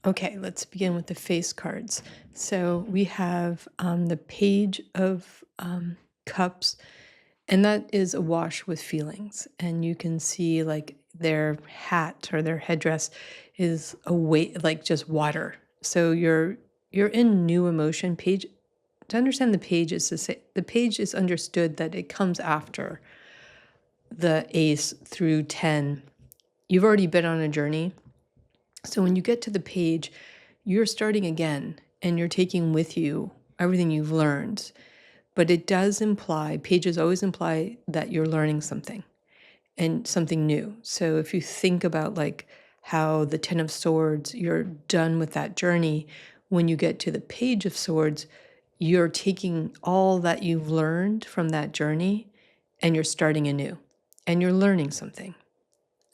Okay, let's begin with the face cards. So we have the Page of Cups, and that is awash with feelings. And you can see like their hat or their headdress is a weight, like just water. So you're in new emotion. Page, to understand the page is to say the page is understood that it comes after the ace through 10. You've already been on a journey. So when you get to the page, you're starting again and you're taking with you everything you've learned. But it does imply, pages always imply that you're learning something and something new. So if you think about like how the 10 of Swords, you're done with that journey. When you get to the Page of Swords, you're taking all that you've learned from that journey and you're starting anew and you're learning something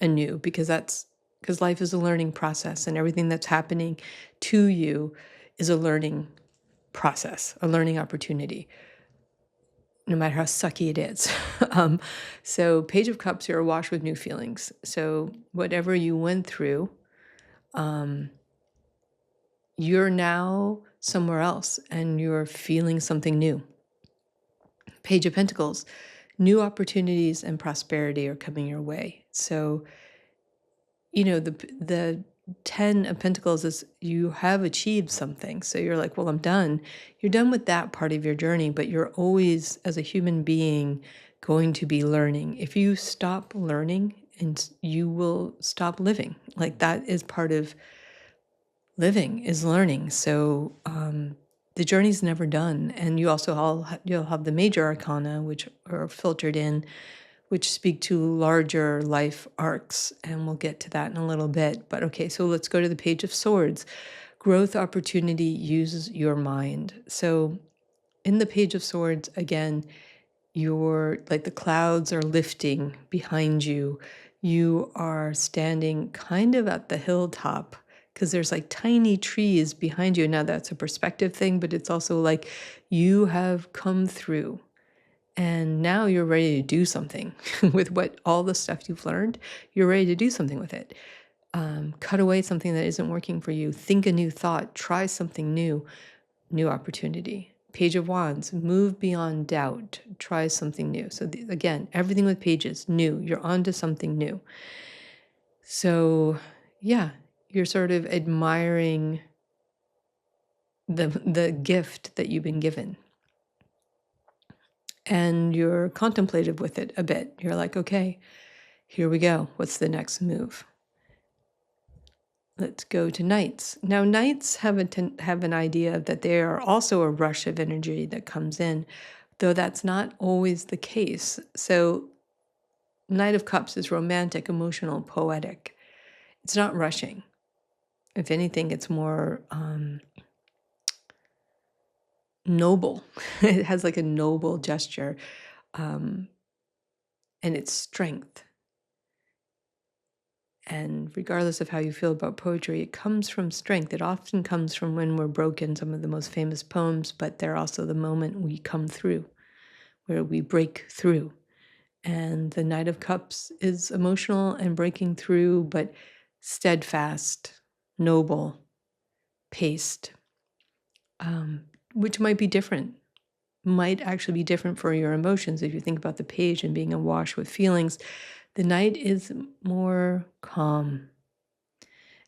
anew because life is a learning process and everything that's happening to you is a learning process, a learning opportunity, no matter how sucky it is. So Page of Cups, you're awash with new feelings. So whatever you went through, you're now somewhere else and you're feeling something new. Page of Pentacles, new opportunities and prosperity are coming your way. So the 10 of Pentacles is you have achieved something. So you're like, well, I'm done. You're done with that part of your journey, but you're always, as a human being, going to be learning. If you stop learning, and you will stop living. Like that is part of living, is learning. So the journey's never done. And you also you'll have the Major Arcana, which are filtered in, which speak to larger life arcs, and we'll get to that in a little bit. But okay, so let's go to the Page of Swords. Growth opportunity uses your mind. So in the Page of Swords, again, you're like the clouds are lifting behind you. You are standing kind of at the hilltop because there's like tiny trees behind you. Now that's a perspective thing, but it's also like you have come through. And now you're ready to do something with all the stuff you've learned. You're ready to do something with it. Cut away something that isn't working for you. Think a new thought. Try something new. New opportunity. Page of Wands. Move beyond doubt. Try something new. So again, everything with pages, new. You're on to something new. So yeah, you're sort of admiring the gift that you've been given. And you're contemplative with it a bit. You're like, okay, here we go. What's the next move? Let's go to Knights. Now, Knights have an idea that they are also a rush of energy that comes in, though that's not always the case. So Knight of Cups is romantic, emotional, poetic. It's not rushing. If anything, it's more noble. It has like a noble gesture, and it's strength. And regardless of how you feel about poetry, it comes from strength. It often comes from when we're broken, some of the most famous poems, but they're also the moment we come through, where we break through. And the Knight of Cups is emotional and breaking through, but steadfast, noble, paced, which might be different, might actually be different for your emotions. If you think about the page and being awash with feelings, the Knight is more calm.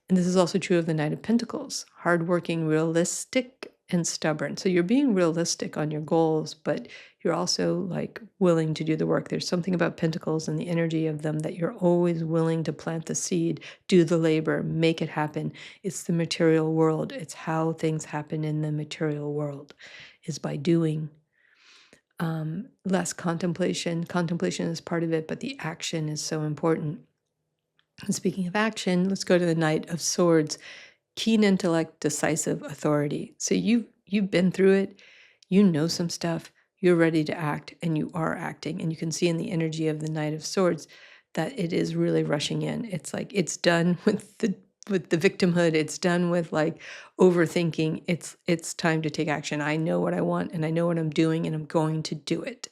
And this is also true of the Knight of Pentacles, hardworking, realistic, and stubborn. So you're being realistic on your goals, but you're also like willing to do the work. There's something about Pentacles and the energy of them that you're always willing to plant the seed, do the labor, make it happen. It's the material world. It's how things happen in the material world, is by doing. Less contemplation. Contemplation is part of it, but the action is so important. And speaking of action, let's go to the Knight of Swords. Keen intellect, decisive authority. So you've been through it, you know some stuff, you're ready to act, and you are acting. And you can see in the energy of the Knight of Swords that it is really rushing in. It's like it's done with the victimhood. It's done with like overthinking. It's time to take action. I know what I want and I know what I'm doing and I'm going to do it.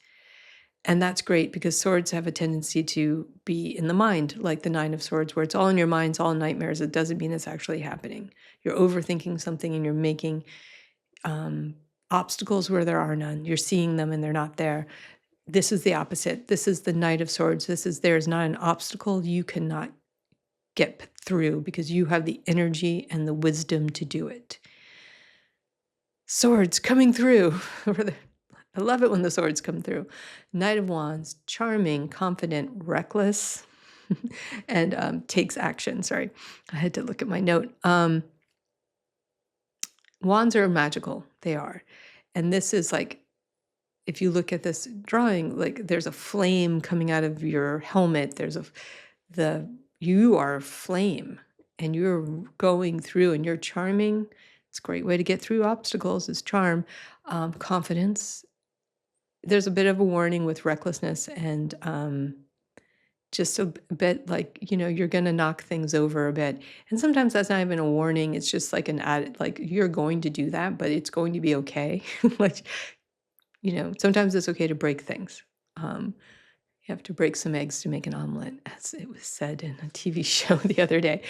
And that's great because swords have a tendency to be in the mind, like the Nine of Swords, where it's all in your mind, it's all nightmares. It doesn't mean it's actually happening. You're overthinking something and you're making obstacles where there are none. You're seeing them and they're not there. This is the opposite. This is the Knight of Swords. There is not an obstacle you cannot get through because you have the energy and the wisdom to do it. Swords coming through. I love it when the swords come through. Knight of Wands, charming, confident, reckless, and takes action. Sorry, I had to look at my note. Wands are magical. They are. And this is like, if you look at this drawing, like there's a flame coming out of your helmet. You are flame and you're going through and you're charming. It's a great way to get through obstacles is charm. Confidence. There's a bit of a warning with recklessness and just a bit like, you're going to knock things over a bit. And sometimes that's not even a warning. It's just like an added, like you're going to do that, but it's going to be okay. Like, sometimes it's okay to break things. You have to break some eggs to make an omelet, as it was said in a TV show the other day.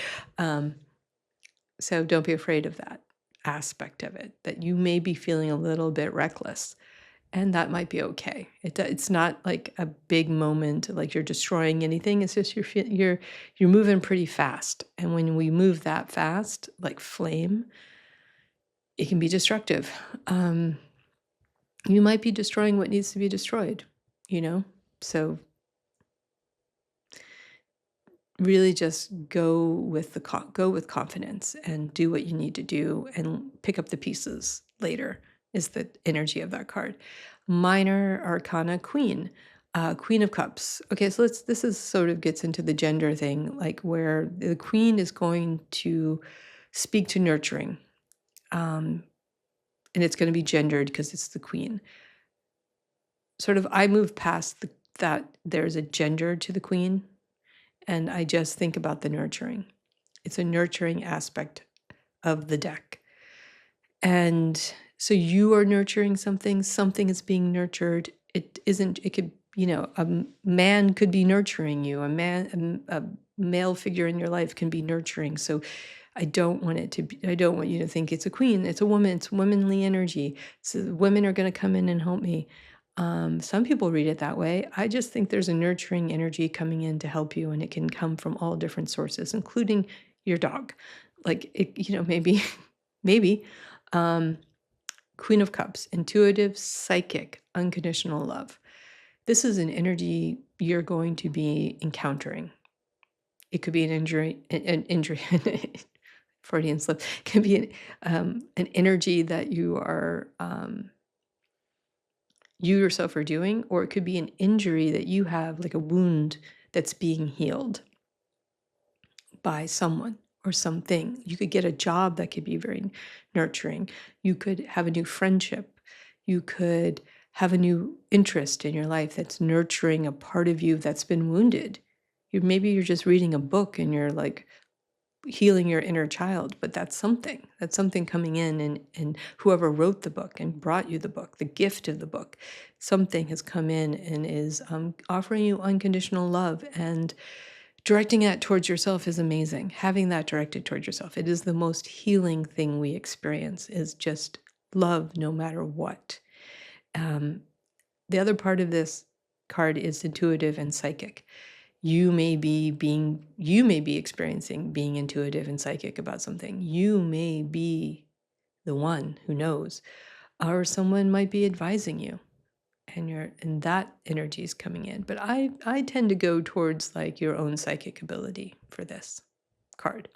So don't be afraid of that aspect of it, that you may be feeling a little bit reckless. And that might be okay. It's not like a big moment, like you're destroying anything. It's just you're moving pretty fast. And when we move that fast, like flame, it can be destructive. You might be destroying what needs to be destroyed, So really just go with confidence and do what you need to do and pick up the pieces later. Is the energy of that card. Minor Arcana Queen, Queen of Cups. Okay, so this is sort of gets into the gender thing, like where the Queen is going to speak to nurturing, and it's going to be gendered because it's the Queen. Sort of, I move past that there's a gender to the Queen, and I just think about the nurturing. It's a nurturing aspect of the deck, and so you are nurturing something is being nurtured. It could, a man could be nurturing you. A male figure in your life can be nurturing. So I don't want you to think it's a queen. It's a woman. It's womanly energy. So women are going to come in and help me. Some people read it that way. I just think there's a nurturing energy coming in to help you, and it can come from all different sources, including your dog. Like, maybe. Queen of Cups, intuitive, psychic, unconditional love. This is an energy you're going to be encountering. It could be an injury, Freudian slip. It can be an energy that you are, you yourself are doing, or it could be an injury that you have, like a wound that's being healed by someone or something. You could get a job that could be very nurturing. You could have a new friendship. You could have a new interest in your life that's nurturing a part of you that's been wounded. Maybe you're just reading a book and you're like healing your inner child, but that's something coming in, and whoever wrote the book and brought you the book, the gift of the book, something has come in and is offering you unconditional love, and directing that towards yourself is amazing. Having that directed towards yourself, it is the most healing thing we experience, is just love no matter what. The other part of this card is intuitive and psychic. You may be experiencing being intuitive and psychic about something. You may be the one who knows, or someone might be advising you. And that energy is coming in. But I tend to go towards like your own psychic ability for this card.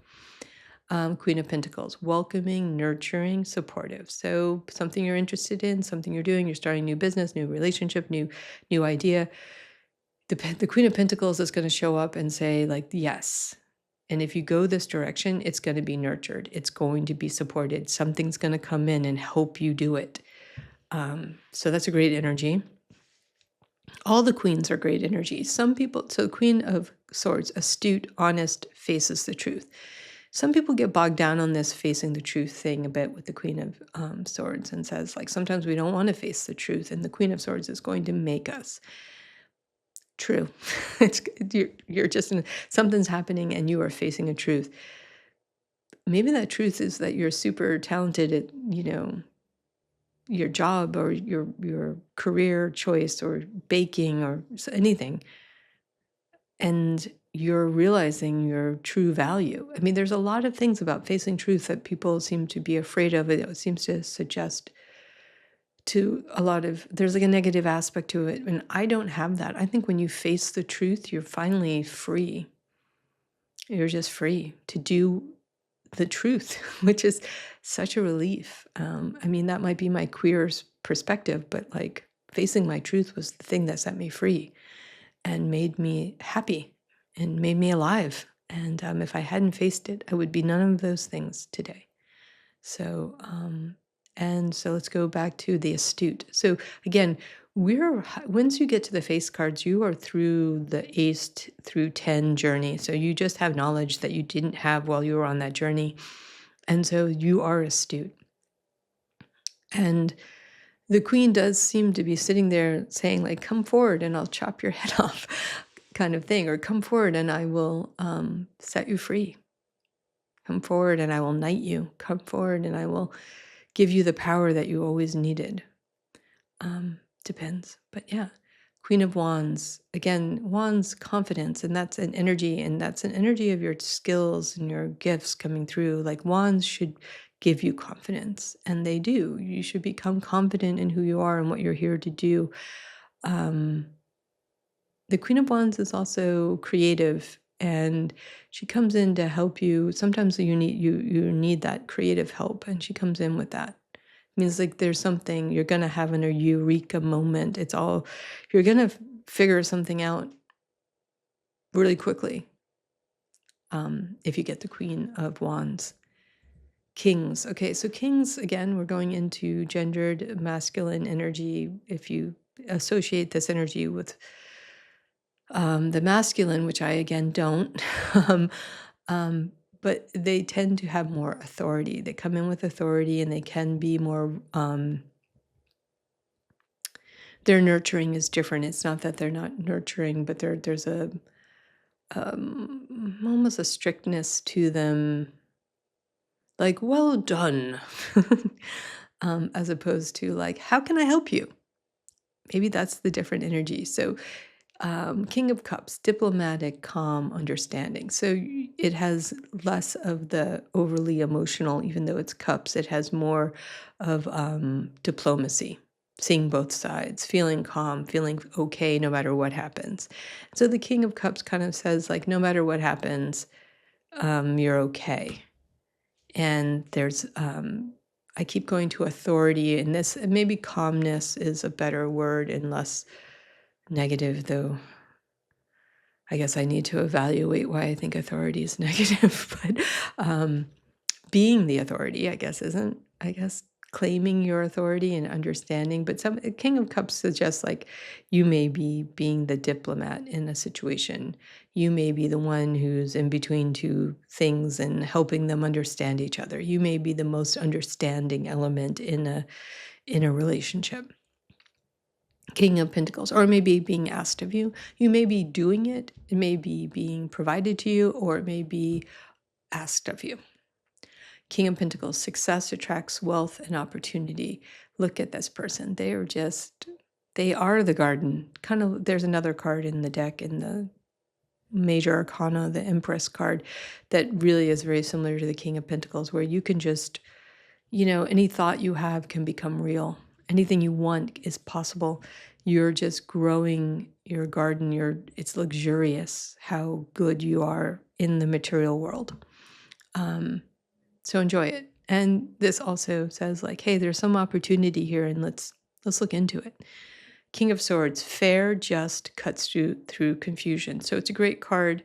Queen of Pentacles, welcoming, nurturing, supportive. So something you're interested in, something you're doing, you're starting a new business, new relationship, new idea. The Queen of Pentacles is going to show up and say like, yes. And if you go this direction, it's going to be nurtured. It's going to be supported. Something's going to come in and help you do it. So that's a great energy. All the queens are great energies. Some people, so the Queen of Swords, astute, honest, faces the truth. Some people get bogged down on this facing the truth thing a bit with the Queen of Swords, and says like, sometimes we don't want to face the truth, and the Queen of Swords is going to make us. true. You're just something's happening and you are facing a truth. Maybe that truth is that you're super talented at, your job or your career choice or baking or anything. And you're realizing your true value. I mean, there's a lot of things about facing truth that people seem to be afraid of. It seems to suggest to a lot of, there's like a negative aspect to it. And I don't have that. I think when you face the truth, you're finally free. You're just free to do the truth, which is such a relief. I mean, that might be my queer perspective, but like facing my truth was the thing that set me free and made me happy and made me alive. And if I hadn't faced it, I would be none of those things today. So, so let's go back to the astute. So again, once you get to the face cards, you are through the ace through 10 journey. So you just have knowledge that you didn't have while you were on that journey. And so you are astute. And the queen does seem to be sitting there saying, like, come forward and I'll chop your head off kind of thing, or come forward and I will set you free. Come forward and I will knight you. Come forward and I will give you the power that you always needed. Depends. But yeah, Queen of Wands. Again, Wands, confidence, and that's an energy, and that's an energy of your skills and your gifts coming through. Like Wands should give you confidence, and they do. You should become confident in who you are and what you're here to do. The Queen of Wands is also creative, and she comes in to help you. Sometimes you need that creative help, and she comes in with that. It means like there's something you're gonna have a eureka moment. You're gonna figure something out really quickly. If you get the Queen of Wands. Kings. Okay, so kings, again, we're going into gendered masculine energy. If you associate this energy with the masculine, which I again don't, but they tend to have more authority. They come in with authority and they can be more, their nurturing is different. It's not that they're not nurturing, but there's a almost a strictness to them, like, well done, as opposed to like, how can I help you? Maybe that's the different energy. So King of Cups, diplomatic, calm, understanding. So it has less of the overly emotional, even though it's cups, it has more of diplomacy, seeing both sides, feeling calm, feeling okay no matter what happens. So the King of Cups kind of says, like, no matter what happens, you're okay. And there's, I keep going to authority, and this, maybe calmness is a better word and less negative, though I guess I need to evaluate why I think authority is negative. But being the authority, I guess, claiming your authority and understanding. But some King of Cups suggests like you may be being the diplomat in a situation. You may be the one who's in between two things and helping them understand each other. You may be the most understanding element in a relationship. King of Pentacles, or maybe being asked of you. You may be doing it. It may be being provided to you, or it may be asked of you. King of Pentacles, success attracts wealth and opportunity. Look at this person. They are the garden. Kind of, there's another card in the deck in the Major Arcana, the Empress card, that really is very similar to the King of Pentacles, where you can just, any thought you have can become real. Anything you want is possible. You're just growing your garden. It's luxurious how good you are in the material world. So enjoy it. And this also says like, hey, there's some opportunity here, and let's look into it. King of Swords, fair, just, cuts through confusion. So it's a great card.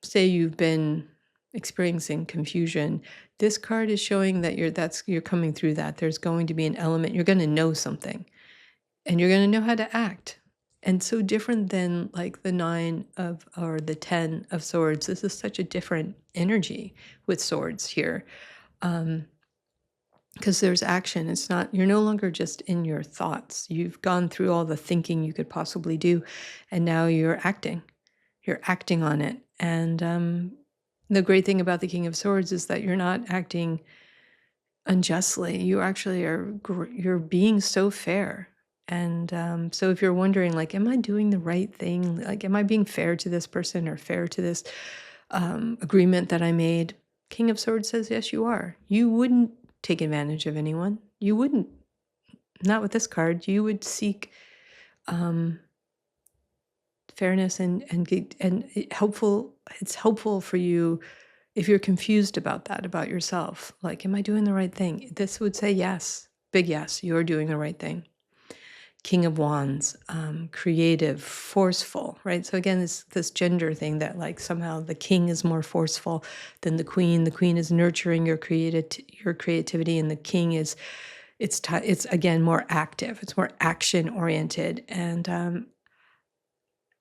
Say you've been experiencing confusion. This card is showing that you're coming through that. There's going to be an element, you're going to know something, and you're going to know how to act. And so different than like the 9 of, or the 10 of swords. This is such a different energy with swords here. because there's action. It's not, you're no longer just in your thoughts. You've gone through all the thinking you could possibly do, and now you're acting. You're acting on it. And the great thing about the King of Swords is that you're not acting unjustly. You actually you're being so fair. And so if you're wondering, like, am I doing the right thing? Like, am I being fair to this person or fair to this agreement that I made? King of Swords says, yes, you are. You wouldn't take advantage of anyone. You wouldn't. Not with this card. You would seek fairness and helpful. It's helpful for you if you're confused about that, about yourself. Like, am I doing the right thing? This would say yes, big yes, you're doing the right thing. King of Wands, creative, forceful, right? So again, this gender thing that like somehow the king is more forceful than the queen. The queen is nurturing your creativity, and the king is it's again more active. It's more action oriented, and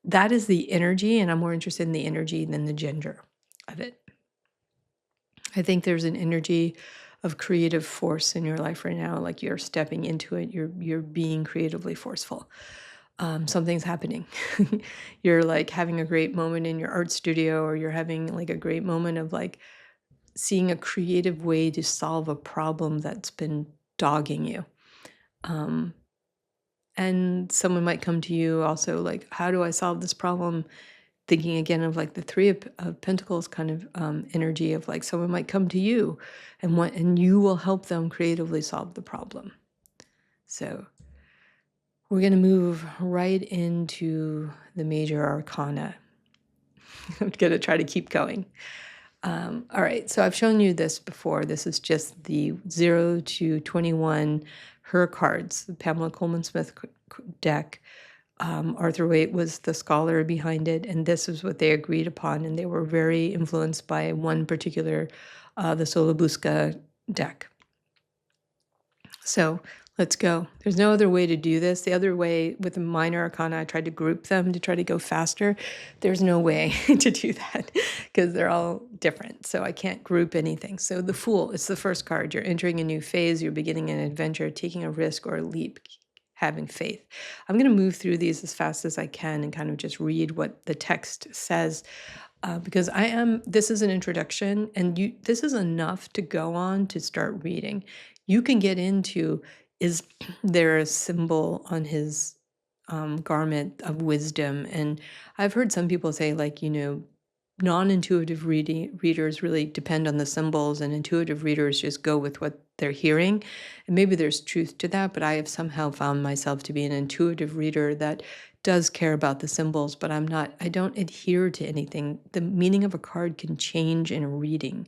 that is the energy. And I'm more interested in the energy than the gender of it. I think there's an energy of creative force in your life right now. Like you're stepping into it. You're being creatively forceful. Something's happening. You're like having a great moment in your art studio, or you're having like a great moment of like seeing a creative way to solve a problem that's been dogging you. And someone might come to you also like, how do I solve this problem? Thinking again of like the Three of Pentacles kind of energy of like someone might come to you and you will help them creatively solve the problem. So we're going to move right into the Major Arcana. I'm going to try to keep going. All right, so I've shown you this before. This is just the 0 to 21 her cards, the Pamela Coleman Smith deck. Arthur Waite was the scholar behind it, and this is what they agreed upon, and they were very influenced by one particular, the Solabusca deck. So let's go. There's no other way to do this. The other way with the minor arcana, I tried to group them to try to go faster. There's no way to do that because they're all different. So I can't group anything. So the Fool, it's the first card. You're entering a new phase. You're beginning an adventure, taking a risk or a leap, having faith. I'm going to move through these as fast as I can and kind of just read what the text says. Because this is an introduction, and this is enough to go on to start reading. You can get into, is there a symbol on his garment of wisdom? And I've heard some people say, like, non-intuitive readers really depend on the symbols, and intuitive readers just go with what they're hearing. And maybe there's truth to that, but I have somehow found myself to be an intuitive reader that does care about the symbols, but I don't adhere to anything. The meaning of a card can change in a reading,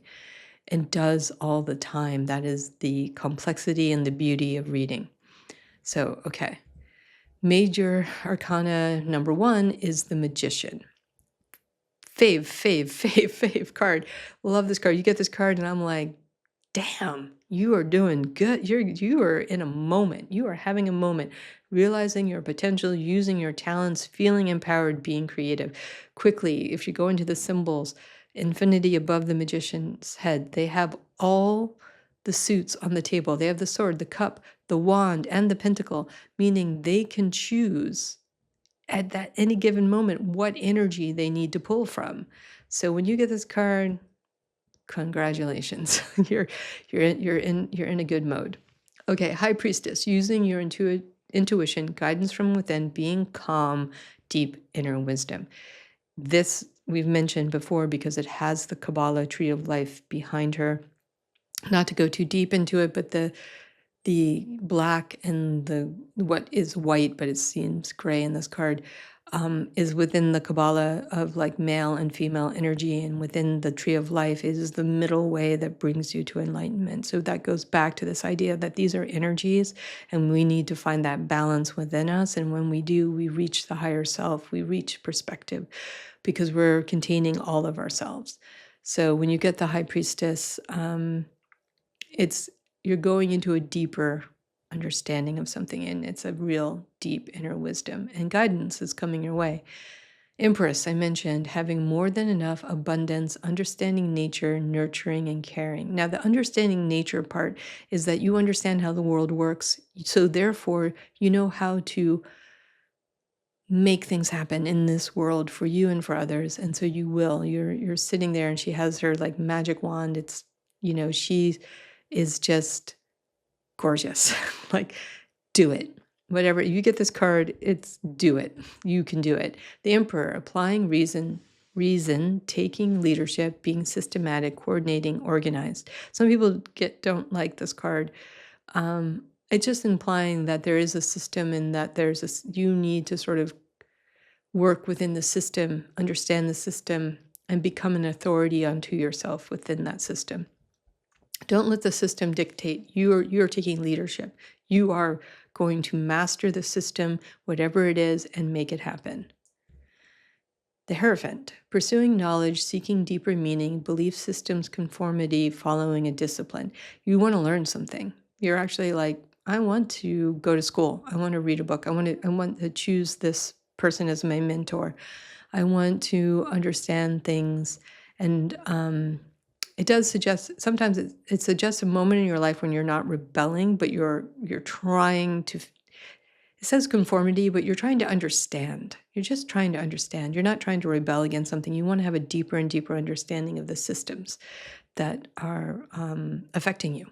and does all the time. That is the complexity and the beauty of reading. So, okay. Major Arcana number 1 is the Magician. Fave card. Love this card. You get this card and I'm like, damn, you are doing good. You are in a moment. You are having a moment, realizing your potential, using your talents, feeling empowered, being creative. Quickly, if you go into the symbols, infinity above the magician's head, they have all the suits on the table. They have the sword, the cup, the wand, and the pentacle, meaning they can choose at that any given moment what energy they need to pull from. So when you get this card, congratulations. you're in a good mode. Okay, High Priestess, using your intuition, guidance from within, being calm, deep inner wisdom. This we've mentioned before because it has the Kabbalah tree of life behind her. Not to go too deep into it, but the black and the what is white, but it seems gray in this card, is within the Kabbalah of like male and female energy, and within the tree of life is the middle way that brings you to enlightenment. So that goes back to this idea that these are energies, and we need to find that balance within us. And when we do, we reach the higher self, we reach perspective, because we're containing all of ourselves. So when you get the High Priestess, you're going into a deeper understanding of something, and it's a real deep inner wisdom, and guidance is coming your way. Empress, I mentioned, having more than enough abundance, understanding nature, nurturing, and caring. Now, the understanding nature part is that you understand how the world works. So therefore, you know how to make things happen in this world for you and for others. And so you will. You're sitting there and she has her like magic wand. It's, she is just gorgeous. Like, do it. Whatever you get this card, it's do it. You can do it. The Emperor, applying reason, taking leadership, being systematic, coordinating, organized. Some people don't like this card. It's just implying that there is a system and that you need to sort of work within the system, understand the system, and become an authority unto yourself within that system. Don't let the system dictate. You're taking leadership. You are going to master the system, whatever it is, and make it happen. The Hierophant, pursuing knowledge, seeking deeper meaning, belief systems, conformity, following a discipline. You want to learn something. You're actually like, I want to go to school. I want to read a book. I want to choose this person as my mentor. I want to understand things. And it does suggest, sometimes it suggests a moment in your life when you're not rebelling, but you're trying to, it says conformity, but you're trying to understand. You're just trying to understand. You're not trying to rebel against something. You want to have a deeper and deeper understanding of the systems that are affecting you.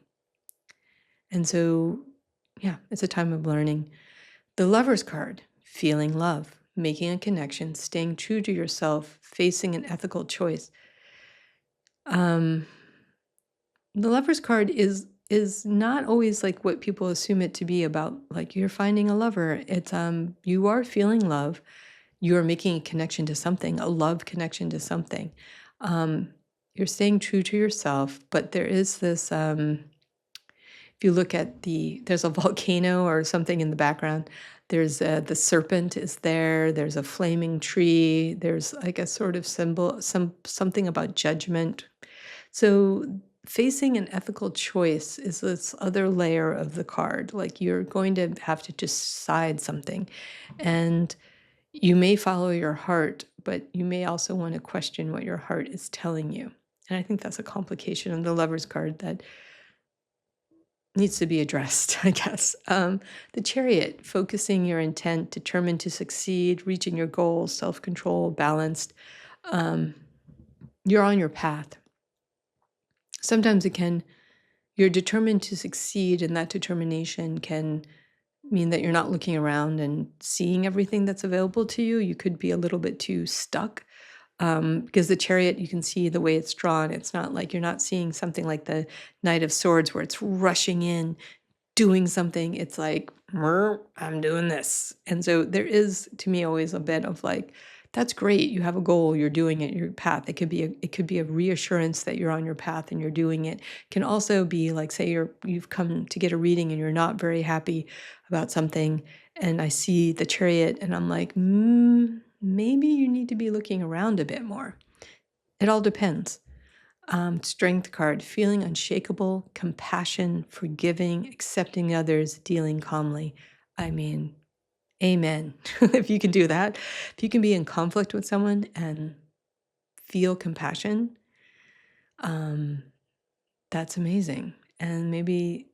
And so, yeah, it's a time of learning. The Lover's card, feeling love, making a connection, staying true to yourself, facing an ethical choice. The Lover's card is not always like what people assume it to be about, like you're finding a lover. It's you are feeling love. You are making a connection to something, a love connection to something. You're staying true to yourself, but there is this if you look at there's a volcano or something in the background. There's the serpent is there. There's a flaming tree. There's like a sort of symbol, something about judgment. So facing an ethical choice is this other layer of the card. Like you're going to have to decide something, and you may follow your heart, but you may also want to question what your heart is telling you. And I think that's a complication of the Lover's card that needs to be addressed, I guess. The Chariot, focusing your intent, determined to succeed, reaching your goals, self-control, balanced. You're on your path. Sometimes you're determined to succeed, and that determination can mean that you're not looking around and seeing everything that's available to you. You could be a little bit too stuck. Because the Chariot, you can see the way it's drawn. It's not like you're not seeing something like the Knight of Swords where it's rushing in, doing something. It's like, I'm doing this. And so there is, to me, always a bit of like, that's great. You have a goal. You're doing it. Your path. It could be a reassurance that you're on your path and you're doing it. It can also be like, say you've come to get a reading and you're not very happy about something, and I see the Chariot and I'm like, maybe you need to be looking around a bit more. It all depends. Strength card, feeling unshakable, compassion, forgiving, accepting others, dealing calmly. I mean, amen. If you can do that, if you can be in conflict with someone and feel compassion, that's amazing. And maybe,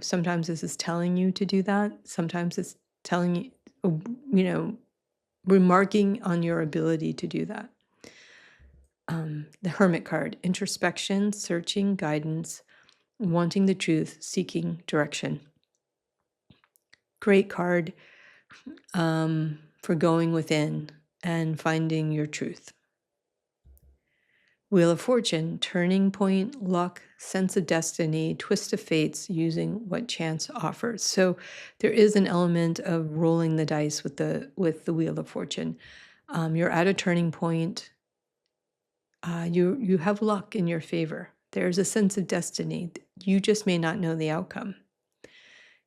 sometimes this is telling you to do that. Sometimes it's telling you, remarking on your ability to do that. The Hermit card, introspection, searching, guidance, wanting the truth, seeking direction. Great card for going within and finding your truth. Wheel of Fortune, turning point, luck, sense of destiny, twist of fates, using what chance offers. So there is an element of rolling the dice with the Wheel of Fortune. You're at a turning point. You have luck in your favor. There's a sense of destiny. You just may not know the outcome.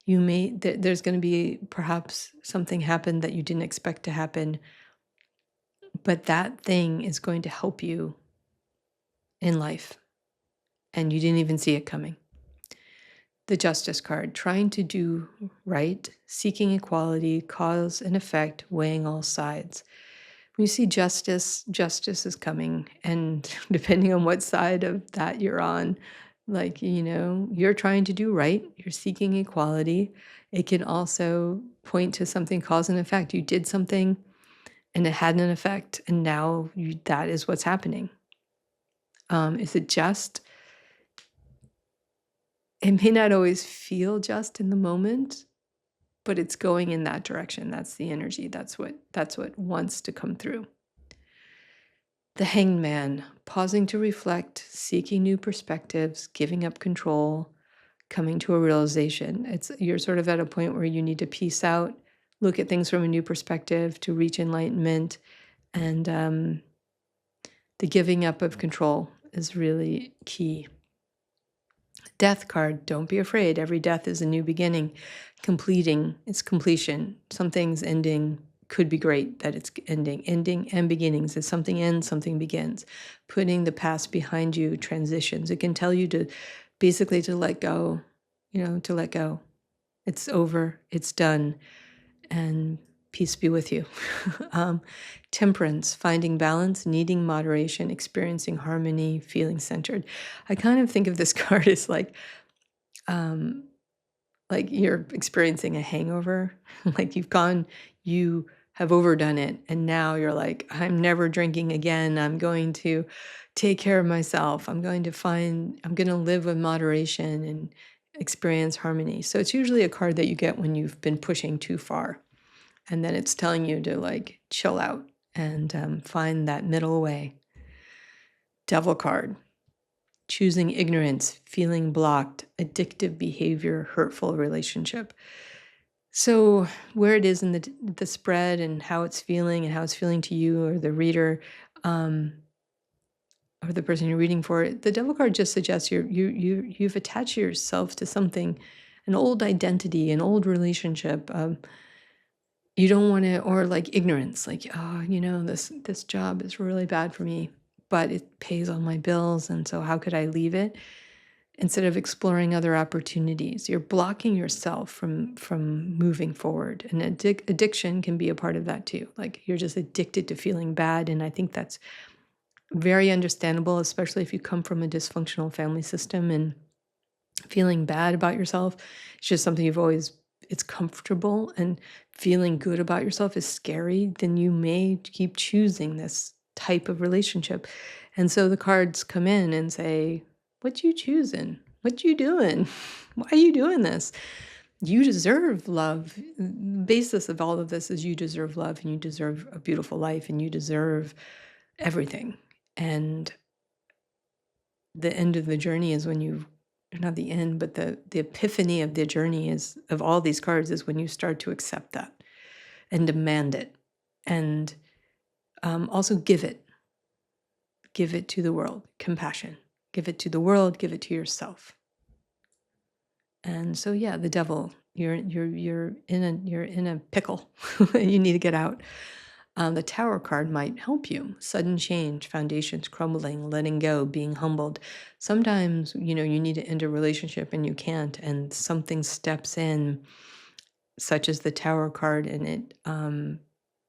There's going to be perhaps something happen that you didn't expect to happen, but that thing is going to help you in life, and you didn't even see it coming. The Justice card, trying to do right, seeking equality, cause and effect, weighing all sides. When you see justice, justice is coming. And depending on what side of that you're on, like, you're trying to do right, you're seeking equality. It can also point to something cause and effect. You did something and it had an effect, and now that is what's happening. Is it just? It may not always feel just in the moment, but it's going in that direction. That's the energy. That's what wants to come through. The Hanged Man, pausing to reflect, seeking new perspectives, giving up control, coming to a realization. You're sort of at a point where you need to peace out, look at things from a new perspective to reach enlightenment, and the giving up of control is really key. Death card, don't be afraid. Every death is a new beginning. Completing, it's completion. Something's ending. Could be great that it's ending. Ending and beginnings. If something ends, something begins. Putting the past behind you, transitions. It can tell you to basically to let go, to let go. It's over, it's done, and peace be with you. Temperance, finding balance, needing moderation, experiencing harmony, feeling centered. I kind of think of this card as like you're experiencing a hangover, like you have overdone it, and now you're like, I'm never drinking again. I'm going to take care of myself. I'm going to live with moderation and experience harmony. So it's usually a card that you get when you've been pushing too far. And then it's telling you to like chill out and find that middle way. Devil card. Choosing ignorance, feeling blocked, addictive behavior, hurtful relationship. So where it is in the spread and how it's feeling to you or the reader, or the person you're reading for, the devil card just suggests you've attached yourself to something, an old identity, an old relationship. You don't want to, or like ignorance, like, this job is really bad for me, but it pays all my bills, and so how could I leave it? Instead of exploring other opportunities, you're blocking yourself from moving forward. And addiction can be a part of that too. Like you're just addicted to feeling bad, and I think that's very understandable, especially if you come from a dysfunctional family system and feeling bad about yourself. It's just something it's comfortable, and feeling good about yourself is scary. Then you may keep choosing this type of relationship. And so the cards come in and say, what you choosing? What you doing? Why are you doing this? You deserve love. The basis of all of this is you deserve love, and you deserve a beautiful life, and you deserve everything. And the end of the journey is when not the end, but the epiphany of the journey of all these cards is when you start to accept that and demand it, and also give it to the world. Compassion. Give it to the world. Give it to yourself. And so, yeah, the devil. You're in a pickle. You need to get out. The Tower card might help you. Sudden change, foundations crumbling, letting go, being humbled. Sometimes, you need to end a relationship and you can't, and something steps in, such as the Tower card, and it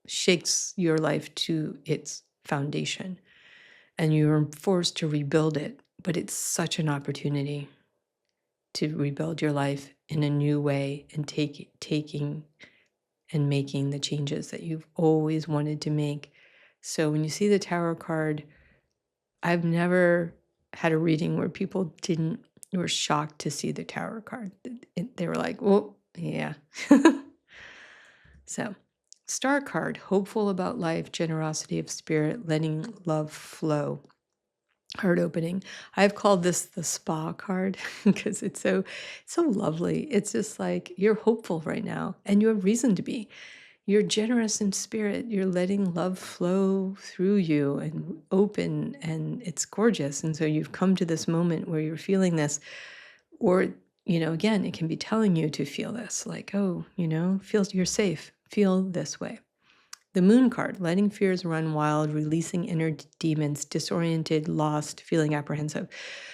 shakes your life to its foundation. And you're forced to rebuild it, but it's such an opportunity to rebuild your life in a new way and taking and making the changes that you've always wanted to make. So when you see the Tower card, I've never had a reading where people were shocked to see the Tower card. They were like, oh, yeah. So, Star card, hopeful about life, generosity of spirit, letting love flow. Heart opening. I've called this the spa card because it's so lovely. It's just like you're hopeful right now, and you have reason to be. You're generous in spirit. You're letting love flow through you and open, and it's gorgeous. And so you've come to this moment where you're feeling this, or again, it can be telling you to feel this, like, oh, feel you're safe. Feel this way. The Moon card, letting fears run wild, releasing inner demons, disoriented, lost, feeling apprehensive.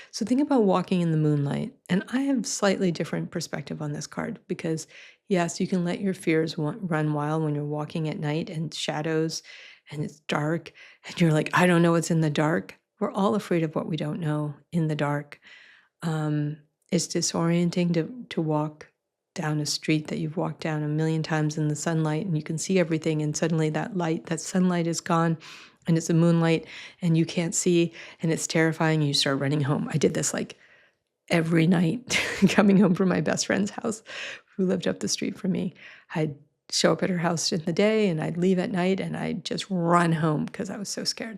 So think about walking in the moonlight. And I have slightly different perspective on this card because, yes, you can let your fears run wild when you're walking at night and shadows and it's dark and you're like, I don't know what's in the dark. We're all afraid of what we don't know in the dark. It's disorienting to walk down a street that you've walked down a million times in the sunlight and you can see everything, and suddenly that sunlight is gone and it's a moonlight and you can't see, and it's terrifying and you start running home. I did this like every night coming home from my best friend's house who lived up the street from me. I'd show up at her house in the day and I'd leave at night and I'd just run home because I was so scared.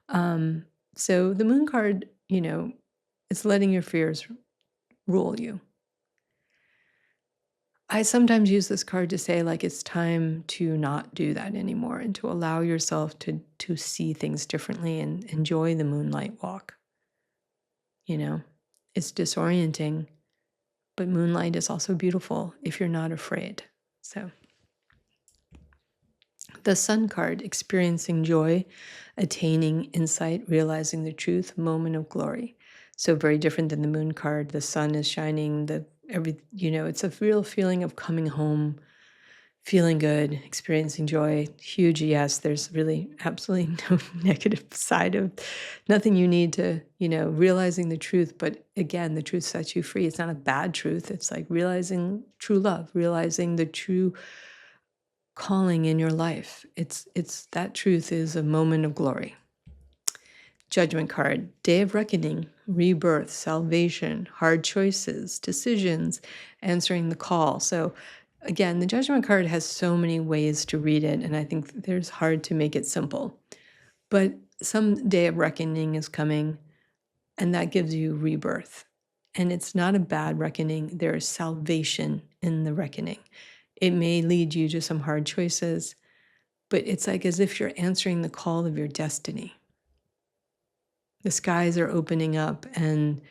So the moon card, it's letting your fears rule you. I sometimes use this card to say, like, it's time to not do that anymore and to allow yourself to see things differently and enjoy the moonlight walk. It's disorienting, but moonlight is also beautiful if you're not afraid. So the sun card, experiencing joy, attaining insight, realizing the truth, moment of glory. So very different than the moon card. The sun is shining, it's a real feeling of coming home, feeling good, experiencing joy. Huge yes. There's really absolutely no negative side of nothing you need to, realizing the truth. But again, the truth sets you free. It's not a bad truth. It's like realizing true love, realizing the true calling in your life. It's that truth is a moment of glory. Judgment card, day of reckoning, rebirth, salvation, hard choices, decisions, answering the call. So again, the judgment card has so many ways to read it, and I think there's hard to make it simple. But some day of reckoning is coming, and that gives you rebirth. And it's not a bad reckoning. There is salvation in the reckoning. It may lead you to some hard choices, but it's like as if you're answering the call of your destiny. The skies are opening up and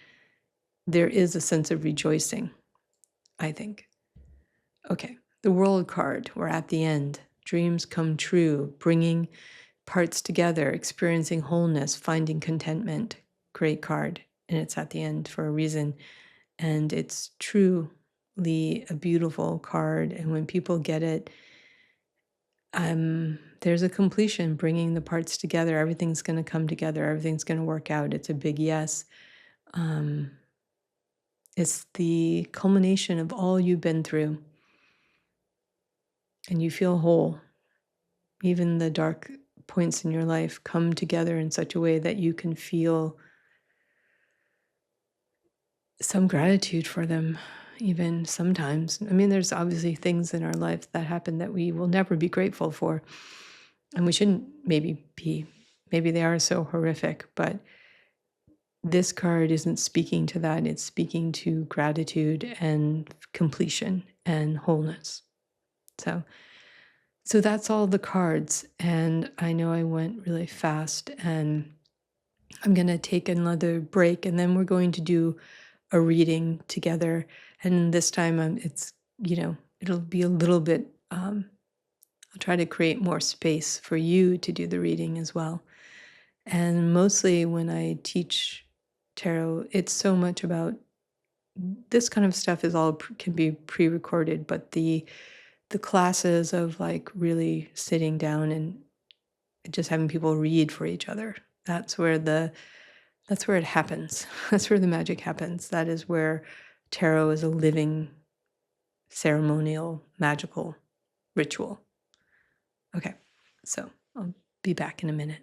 there is a sense of rejoicing, I think. Okay, the World card, we're at the end. Dreams come true, bringing parts together, experiencing wholeness, finding contentment. Great card, and it's at the end for a reason. And it's truly a beautiful card, and when people get it, there's a completion, bringing the parts together. Everything's going to come together. Everything's going to work out. It's a big yes. It's the culmination of all you've been through. And you feel whole. Even the dark points in your life come together in such a way that you can feel some gratitude for them, even sometimes. I mean, there's obviously things in our life that happen that we will never be grateful for. And we shouldn't maybe they are so horrific, but this card isn't speaking to that. It's speaking to gratitude and completion and wholeness. So that's all the cards. And I know I went really fast, and I'm going to take another break, and then we're going to do a reading together. And this time it'll be a little bit, I'll try to create more space for you to do the reading as well. And mostly when I teach tarot, it's so much about this kind of stuff can be pre-recorded, but the classes of like really sitting down and just having people read for each other, that's where it happens. That's where the magic happens. That is where tarot is a living, ceremonial, magical ritual. Okay, so I'll be back in a minute.